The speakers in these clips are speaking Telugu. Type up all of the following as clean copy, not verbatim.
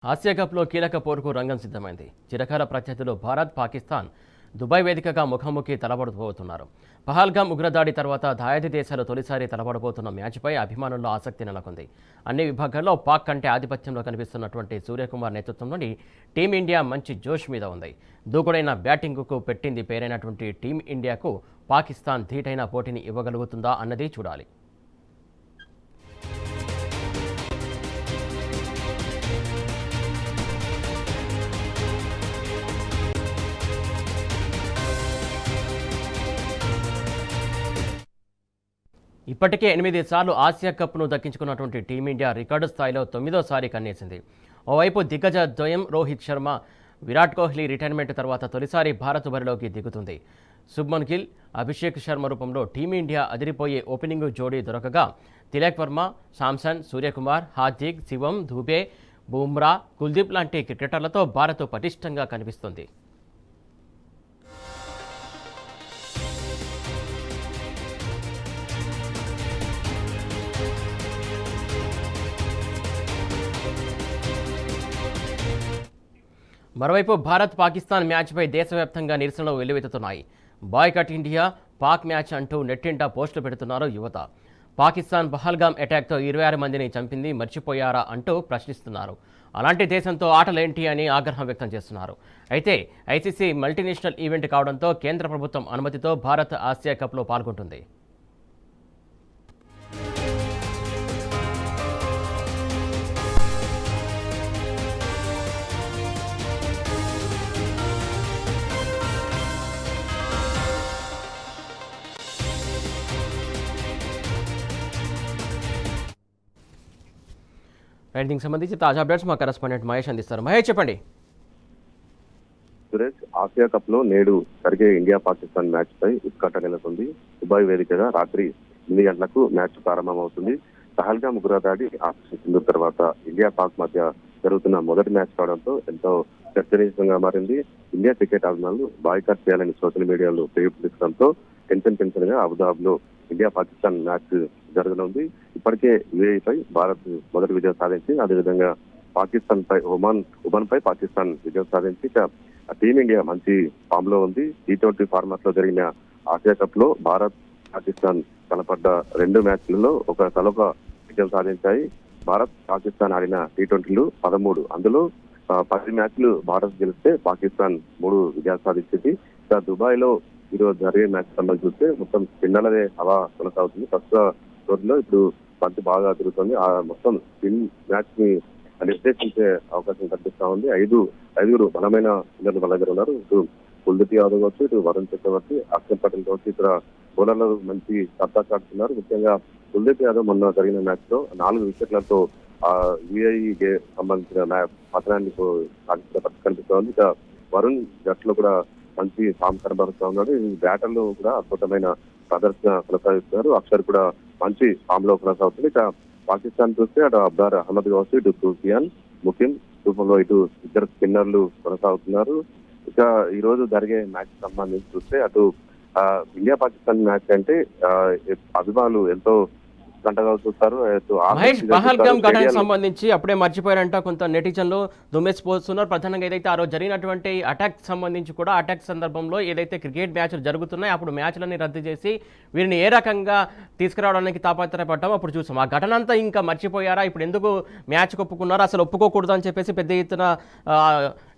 ఆసియా కప్లో కీలక పోరుకు రంగం సిద్ధమైంది. చిరకాల ప్రత్యర్థులు భారత్, పాకిస్తాన్ దుబాయ్ వేదికగా ముఖాముఖి తలపడబోతున్నారు. పహల్గామ్ ఉగ్రదాడి తర్వాత దాయాది దేశాలు తొలిసారి తలపడబోతున్న మ్యాచ్పై అభిమానుల్లో ఆసక్తి నెలకొంది. అన్ని విభాగాల్లో పాక్ కంటే ఆధిపత్యంలో కనిపిస్తున్నటువంటి సూర్యకుమార్ నేతృత్వంలోని టీమిండియా మంచి జోష్ మీద ఉంది. దూకుడైన బ్యాటింగ్కు పెట్టింది పేరైనటువంటి టీమిండియాకు పాకిస్తాన్ ధీటైన పోటీని ఇవ్వగలుగుతుందా అన్నది చూడాలి. ఇప్పటికే 8 సార్లు ఆసియా కప్ను దక్కించుకున్నటువంటి టీమిండియా రికార్డు స్థాయిలో 9వ సారి కన్నేసింది. ఓవైపు దిగ్గజ ద్వయం రోహిత్ శర్మ, విరాట్ కోహ్లీ రిటైర్మెంట్ తర్వాత తొలిసారి భారత్ బరిలోకి దిగుతుంది. శుభ్మన్ గిల్, అభిషేక్ శర్మ రూపంలో టీమిండియా అదిరిపోయే ఓపెనింగ్ జోడీ దొరకగా తిలక్ వర్మ, శాంసన్, సూర్యకుమార్, హార్దిక్, శివం దుబే, బుమ్రా, కుల్దీప్ లాంటి క్రికెటర్లతో భారత్ పటిష్టంగా కనిపిస్తుంది. మరోవైపు భారత్ పాకిస్తాన్ మ్యాచ్పై దేశవ్యాప్తంగా నిరసనలు వెల్లువెత్తుతున్నాయి. బాయ్కట్ ఇండియా, పాక్ మ్యాచ్ అంటూ నెట్టింట పోస్టులు పెడుతున్నారు యువత. పాకిస్తాన్ పహల్గామ్ అటాక్తో 26 మందిని చంపింది, మర్చిపోయారా అంటూ ప్రశ్నిస్తున్నారు. అలాంటి దేశంతో ఆటలేంటి అని ఆగ్రహం వ్యక్తం చేస్తున్నారు. అయితే ఐసీసీ మల్టీనేషనల్ ఈవెంట్ కావడంతో కేంద్ర ప్రభుత్వం అనుమతితో భారత్ ఆసియా కప్లో పాల్గొంటుంది. దీనికి సంబంధించి తాజా అప్డేట్స్ మా కరెస్పాండెంట్ మహేష్ అందిస్తారు. మహేష్, చెప్పండి. సురేష్, ఆసియా కప్ లో నేడు జరిగే ఇండియా పాకిస్తాన్ మ్యాచ్ పై ఉత్కంఠ నెలకొంది. దుబాయ్ వేదికగా రాత్రి 8 గంటలకు మ్యాచ్ ప్రారంభమవుతుంది. పహల్గామ్ ఉగ్రదాడి ఆపరేషన్ తర్వాత ఇండియా పాక్ మధ్య జరుగుతున్న మొదటి మ్యాచ్ కావడంతో ఎంతో చర్చనీయాంశంగా మారింది. ఇండియా క్రికెట్ అభిమానులు బాయ్కాట్ చేయాలని సోషల్ మీడియాలో పిలుపునిచ్చడంతో టెన్షన్ గా అబుదాబిలో ఇండియా పాకిస్తాన్ మ్యాచ్ జరగనుంది. ఇప్పటికే యుఏఈపై భారత్ మొదటి విజయం సాధించి, అదేవిధంగా పాకిస్తాన్ పై ఒమన్ పై పాకిస్తాన్ విజయం సాధించి ఇక టీమిండియా మంచి ఫామ్ లో ఉంది. T20 ఫార్మాట్ లో జరిగిన ఆసియా కప్ లో భారత్, పాకిస్తాన్ తలపడ్డ 2 మ్యాచ్లలో తలొక విజయం సాధించాయి. భారత్, పాకిస్తాన్ ఆడిన T20లు 13, అందులో 10 మ్యాచ్లు భారత్ గెలిస్తే పాకిస్తాన్ 3 విజయాలు సాధించింది. ఇక దుబాయ్ లో ఈరోజు జరిగే మ్యాచ్ సంబంధించి చూస్తే మొత్తం స్పిన్నర్లదే హవా కొనసాగుతుంది. ఫస్ట్ రోజులో ఇప్పుడు బంతి బాగా తిరుగుతుంది. ఆ మొత్తం స్పిన్ మ్యాచ్ ని నిర్దేశించే అవకాశం కనిపిస్తా ఉంది. ఐదుగురు బలమైన స్పిన్నర్లు మన దగ్గర ఉన్నారు. ఇటు కుల్దీప్ యాదవ్ కావచ్చు, ఇటు వరుణ్ చక్రవర్తి, అక్షర్ పటేల్ కావచ్చు, ఇతర బౌలర్లు మంచి సత్తా చాటుతున్నారు. ముఖ్యంగా కుల్దీప్ యాదవ్ మొన్న జరిగిన మ్యాచ్ లో 4 వికెట్లతో యుఏఈ సంబంధించిన పతనాన్ని సాధించిన పరిస్థితి కనిపిస్తోంది. ఇక వరుణ్ జట్లో కూడా మంచి ఫామ్ కనబరుస్తూ ఉన్నాడు. ఈ బ్యాటర్లు కూడా అద్భుతమైన ప్రదర్శన కొనసాగిస్తున్నారు. అక్షర్ కూడా మంచి ఫామ్ లో కొనసాగుతుంది. ఇక పాకిస్తాన్ చూస్తే అటు అబ్దార్ అహ్మద్ కావచ్చు, ఇటు సూఫియాన్, ముకిం రూపంలో ఇటు 2 స్పిన్నర్లు కొనసాగుతున్నారు. ఇక ఈ రోజు జరిగే మ్యాచ్ సంబంధించి చూస్తే అటు ఇండియా పాకిస్తాన్ మ్యాచ్ అంటే అభిమానులు ఎంతో గంటగా చూస్తారు. మహేష్, పహల్గామ్ ఘటనకు సంబంధించి అప్పుడే మర్చిపోయారంట కొంత నెటిజన్లు దుమ్మెసిపోతున్నారు. ప్రధానంగా ఏదైతే ఆ రోజు జరిగినటువంటి అటాక్ సంబంధించి కూడా అటాక్ సందర్భంలో ఏదైతే క్రికెట్ మ్యాచ్లు జరుగుతున్నాయో అప్పుడు మ్యాచ్లన్నీ రద్దు చేసి వీరిని ఏ రకంగా తీసుకురావడానికి తాపత్రయపడ్డామో అప్పుడు చూసాం. ఆ ఘటన అంతా ఇంకా మర్చిపోయారా? ఇప్పుడు ఎందుకు మ్యాచ్ ఒప్పుకున్నారా? అసలు ఒప్పుకోకూడదు అని చెప్పేసి పెద్ద ఎత్తున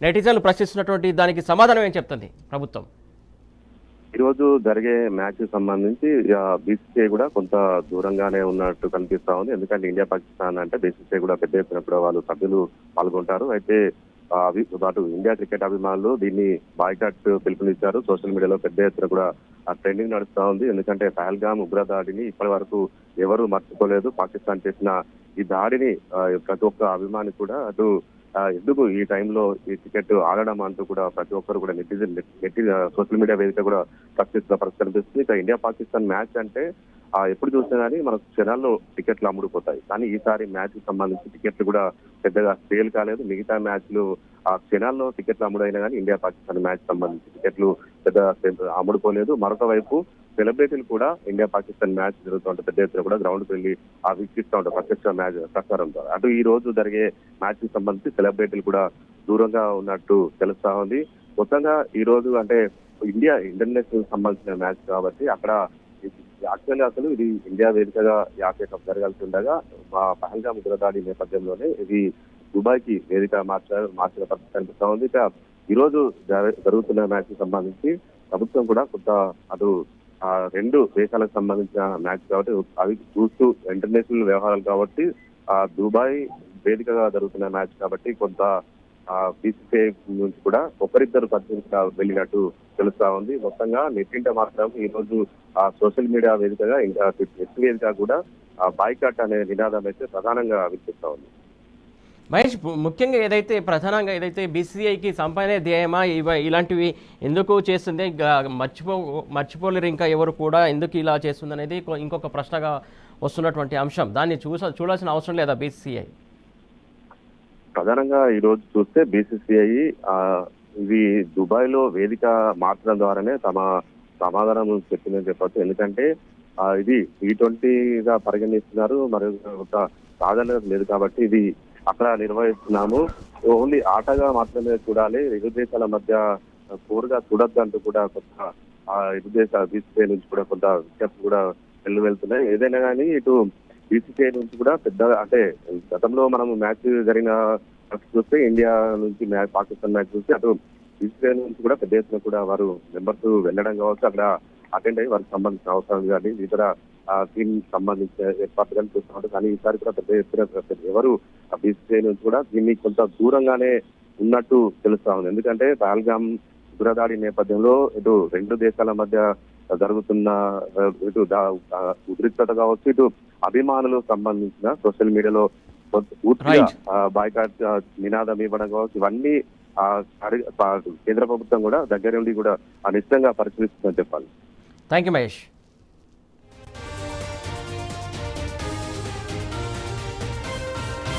నెటిజన్లు ప్రశ్నిస్తున్నటువంటి దానికి సమాధానం ఏం చెప్తుంది ప్రభుత్వం? ఈ రోజు జరిగే మ్యాచ్ సంబంధించి బీసీసీఐ కూడా కొంత దూరంగానే ఉన్నట్టు కనిపిస్తా ఉంది. ఎందుకంటే ఇండియా పాకిస్తాన్ అంటే బీసీసీఐ కూడా పెద్ద ఎత్తున కూడా వాళ్ళు సభ్యులు పాల్గొంటారు. అయితే అటు ఇండియా క్రికెట్ అభిమానులు దీన్ని బాయ్కాట్ పిలుపునిచ్చారు. సోషల్ మీడియాలో పెద్ద ఎత్తున కూడా ట్రెండింగ్ నడుస్తా ఉంది. ఎందుకంటే పహల్గామ్ ఉగ్రదాడిని ఇప్పటి వరకు ఎవరు మర్చిపోలేదు. పాకిస్తాన్ చేసిన ఈ దాడిని ప్రతి ఒక్క అభిమాని కూడా అటు ఎందుకు ఈ టైంలో ఈ క్రికెట్ ఆడడం అంటూ కూడా ప్రతి ఒక్కరు కూడా సోషల్ మీడియా వేదిక కూడా ప్రశ్నిస్తున్న పరిస్థితి కనిపిస్తుంది. ఇక ఇండియా పాకిస్తాన్ మ్యాచ్ అంటే ఎప్పుడు చూసినా కానీ మనకు క్షణాల్లో టికెట్లు అమ్ముడుపోతాయి. కానీ ఈసారి మ్యాచ్ కి సంబంధించి టికెట్లు కూడా పెద్దగా సేల్ కాలేదు. మిగతా మ్యాచ్లు ఆ క్షణాల్లో టికెట్లు అమ్ముడైనా కానీ ఇండియా పాకిస్తాన్ మ్యాచ్ సంబంధించి టికెట్లు పెద్ద అమ్ముడుపోలేదు. మరొక వైపు సెలబ్రిటీలు కూడా ఇండియా పాకిస్తాన్ మ్యాచ్ జరుగుతుంటే పెద్ద ఎత్తున కూడా గ్రౌండ్ కి వెళ్ళి వీక్షిస్తూ ఉంటారు ప్రత్యక్ష మ్యాచ్ ప్రసారం ద్వారా. అటు ఈ రోజు జరిగే మ్యాచ్ కి సంబంధించి సెలబ్రిటీలు కూడా దూరంగా ఉన్నట్టు తెలుస్తా ఉంది. మొత్తంగా ఈ రోజు అంటే ఇండియా ఇంటర్నేషనల్ సంబంధించిన మ్యాచ్ కాబట్టి అక్కడ యాక్చువల్లీ అసలు ఇది ఇండియా వేదికగా యాకే కప్ జరగాల్సి ఉండగా పహల్గామ్ ఉగ్రదాడి నేపథ్యంలోనే ఇది దుబాయ్ కి వేదిక మార్చిన పరిస్థితి కనిపిస్తా ఉంది. ఇక ఈ రోజు జరుగుతున్న మ్యాచ్ కి సంబంధించి ప్రభుత్వం కూడా కొంత అటు రెండు దేశాలకు సంబంధించిన మ్యాచ్ కాబట్టి అవి చూస్తూ ఇంటర్నేషనల్ వ్యవహారాలు కాబట్టి దుబాయ్ వేదికగా జరుగుతున్న మ్యాచ్ కాబట్టి కొంత బీసీసీఐ నుంచి కూడా ఒకరిద్దరు పరిశీలించ వెళ్ళినట్టు తెలుస్తా ఉంది. మొత్తంగా నెట్టింట మాత్రం ఈ రోజు సోషల్ మీడియా వేదికగా ఇంకా నెట్ వేదిక కూడా బాయ్కాట్ అనే నినాదం అయితే ప్రధానంగా వినిపిస్తా ఉంది. మహేష్, ముఖ్యంగా ప్రధానంగా ఏదైతే బీసీఐకి సంపాదనే ధ్యేయమా ఇలాంటివి ఎందుకు చేస్తుంది, మర్చిపోలేరు ఇంకా ఎవరు కూడా ఎందుకు ఇలా చేస్తుంది అనేది ఇంకొక ప్రశ్నగా వస్తున్నటువంటి అంశం. దాన్ని చూడాల్సిన అవసరం లేదా బీసీఐ? ప్రధానంగా ఈ రోజు చూస్తే బీసీసీఐ ఇది దుబాయ్ లో వేదిక మార్చడం ద్వారానే తమ సమాధానం చెప్పిందని చెప్పచ్చు. ఎందుకంటే ఇది T20గా పరిగణిస్తున్నారు, మరి ఒక ప్రాధాన్యత లేదు కాబట్టి ఇది అక్కడ నిర్వహిస్తున్నాము, ఓన్లీ ఆటగా మాత్రమే చూడాలి, ఇరు దేశాల మధ్య కోరుగా చూడొద్దు అంటూ కూడా కొంత ఇరు దేశాల బీసీసీఐ నుంచి కూడా కొంత విజ్ఞప్తులు కూడా వెళ్తున్నాయి. ఏదైనా కానీ ఇటు బీసీసీఐ నుంచి కూడా పెద్ద అంటే గతంలో మనం మ్యాచ్ జరిగిన చూస్తే ఇండియా నుంచి పాకిస్తాన్ మ్యాచ్ చూస్తే అటు బీసీసీఐ నుంచి కూడా పెద్ద ఎత్తున కూడా వారు మెంబర్స్ వెళ్ళడం కావచ్చు, అక్కడ అటెండ్ అయ్యి వారికి సంబంధించిన అవసరం కానీ ఇతర టీమ్ సంబంధించిన ఏర్పాట్లు కానీ చూస్తున్నారు. కానీ ఈసారి కూడా పెద్ద ఎత్తున ఎవరు బీసీసీఐ నుంచి కూడా దీన్ని కొంత దూరంగానే ఉన్నట్టు తెలుస్తా ఉంది. ఎందుకంటే పహల్గామ్ ఉగ్రదాడి నేపథ్యంలో ఇటు రెండు దేశాల మధ్య జరుగుతున్న ఇటు ఉద్రిక్తత కావచ్చు, ఇటు అభిమానులు సంబంధించిన సోషల్ మీడియాలో పూర్తిగా బాయ్కాట్ నినాదం ఇవ్వడం కావచ్చు, ఇవన్నీ కేంద్ర ప్రభుత్వం కూడా దగ్గర నుండి కూడా నిశ్చితంగా పరిశీలిస్తుందని చెప్పాలి. Thank you Mahesh.